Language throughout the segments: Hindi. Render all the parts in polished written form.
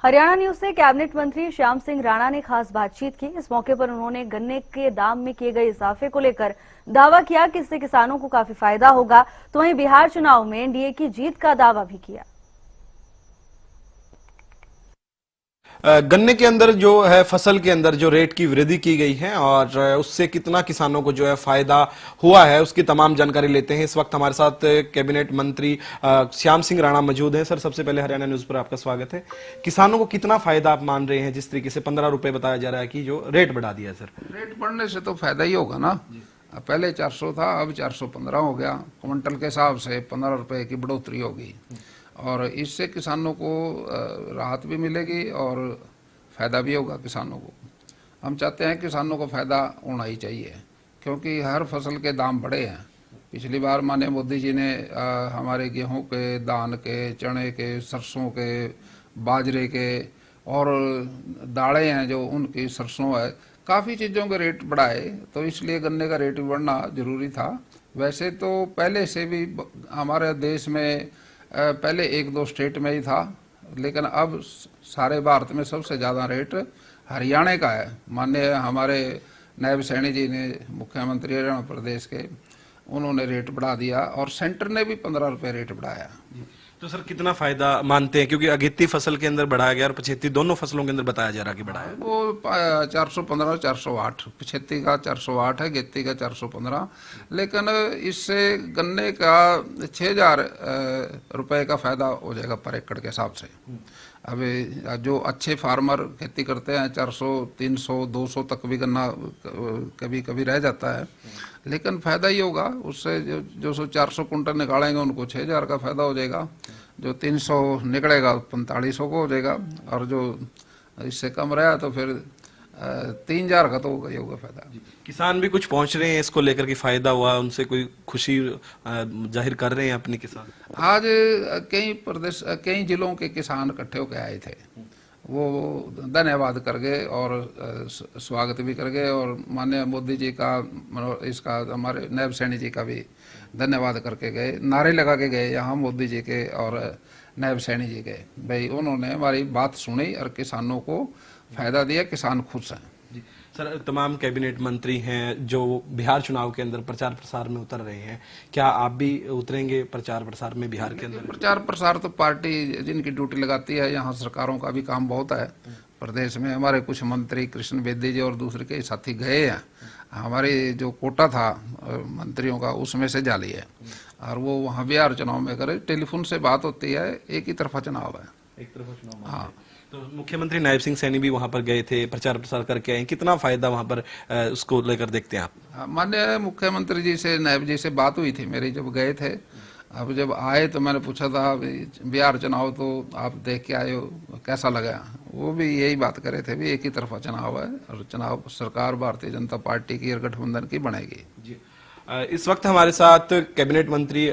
हरियाणा न्यूज से कैबिनेट मंत्री श्याम सिंह राणा ने खास बातचीत की। इस मौके पर उन्होंने गन्ने के दाम में किए गए इजाफे को लेकर दावा किया कि इससे किसानों को काफी फायदा होगा। तो वहीं बिहार चुनाव में एनडीए की जीत का दावा भी किया। गन्ने के अंदर जो है फसल के अंदर जो रेट की वृद्धि की गई है और उससे कितना किसानों को जो है फायदा हुआ है उसकी तमाम जानकारी लेते हैं। इस वक्त हमारे साथ कैबिनेट मंत्री श्याम सिंह राणा मौजूद हैं। सर, सबसे पहले हरियाणा न्यूज पर आपका स्वागत है। किसानों को कितना फायदा आप मान रहे हैं जिस तरीके से 15 रुपए बताया जा रहा है कि जो रेट बढ़ा दिया है? सर, रेट बढ़ने से तो फायदा ही होगा ना। पहले 400 था, अब 415 हो गया। क्विंटल के हिसाब से 15 रुपए की बढ़ोतरी होगी और इससे किसानों को राहत भी मिलेगी और फायदा भी होगा किसानों को। हम चाहते हैं किसानों को फायदा होना ही चाहिए क्योंकि हर फसल के दाम बढ़े हैं। पिछली बार माननीय मोदी जी ने हमारे गेहूं के, दान के, चने के, सरसों के, बाजरे के और दालें हैं जो उनकी, सरसों है, काफ़ी चीज़ों के रेट बढ़ाए, तो इसलिए गन्ने का रेट भी बढ़ना जरूरी था। वैसे तो पहले से भी हमारे देश में पहले 1-2 स्टेट में ही था, लेकिन अब सारे भारत में सबसे ज़्यादा रेट हरियाणा का है। माननीय हमारे नायब सैनी जी ने, मुख्यमंत्री हरियाणा प्रदेश के, उन्होंने रेट बढ़ा दिया और सेंटर ने भी 15 रुपये रेट बढ़ाया। तो सर कितना फायदा मानते हैं, क्योंकि अगेती फसल के अंदर बढ़ाया गया और पछेती दोनों फसलों के अंदर बताया जा रहा कि बढ़ाया? वो 415 और 408, पछेती का 408 है, गेती का 415। लेकिन इससे गन्ने का 6,000 रुपए का फायदा हो जाएगा पर एकड़ के हिसाब से। अभी जो अच्छे फार्मर खेती करते हैं 400, 300, 200 तक भी गन्ना कभी कभी रह जाता है, लेकिन फायदा ही होगा उससे। जो 400 कुंटल निकालेंगे उनको 6,000 का फायदा हो जाएगा, जो 300 निकलेगा 4500 को हो जाएगा, और जो इससे कम रहा तो फिर 3,000 का तो होगा ही होगा फायदा। किसान भी कुछ पहुंच रहे हैं इसको लेकर कि फायदा हुआ, उनसे कोई खुशी जाहिर कर रहे हैं अपने किसान? आज कई जिलों के किसान इकट्ठे होकर आए थे, वो धन्यवाद कर गए और स्वागत भी कर गए और माननीय मोदी जी का, इसका हमारे नायब सैनी जी का भी धन्यवाद करके गए। नारे लगा के गए यहाँ मोदी जी के और नायब सैनी जी के। भाई उन्होंने हमारी बात सुनी और किसानों को फायदा दिया, किसान खुश हैं। सर, तमाम कैबिनेट मंत्री हैं जो बिहार चुनाव के अंदर प्रचार प्रसार में उतर रहे हैं, क्या आप भी उतरेंगे प्रचार प्रसार में बिहार के अंदर? प्रचार प्रसार तो पार्टी जिनकी ड्यूटी लगाती है, यहाँ सरकारों का भी काम बहुत है। प्रदेश में हमारे कुछ मंत्री, कृष्ण बेदी जी और दूसरे के साथी गए हैं। हमारे जो कोटा था मंत्रियों का उसमें से जाली है और वो वहाँ बिहार चुनाव में करे, टेलीफोन से बात होती है, एक ही तरफा चुनाव है, एक तरफा चुनाव। हाँ। तो मुख्यमंत्री नायब सिंह सैनी भी वहां पर गए थे, प्रचार प्रसार करके आए, कितना फायदा वहां पर उसको लेकर देखते हैं आप? माननीय मुख्यमंत्री जी से, नायब जी से बात हुई थी मेरी जब गए थे। अब जब आए तो मैंने पूछा था बिहार चुनाव तो आप देख के आए हो, कैसा लगा? वो भी यही बात करे थे, भी एक ही तरफा चुनाव है और चुनाव सरकार भारतीय जनता पार्टी की और गठबंधन की बनेगी। जी। इस वक्त हमारे साथ कैबिनेट मंत्री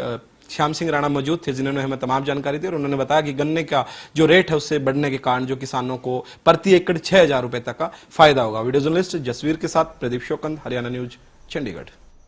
श्याम सिंह राणा मौजूद थे जिन्होंने हमें तमाम जानकारी दी और उन्होंने बताया कि गन्ने का जो रेट है उससे बढ़ने के कारण जो किसानों को प्रति एकड़ 6,000 रुपए तक का फायदा होगा। वीडियो जर्नलिस्ट जसवीर के साथ प्रदीप शोकंद, हरियाणा न्यूज, चंडीगढ़।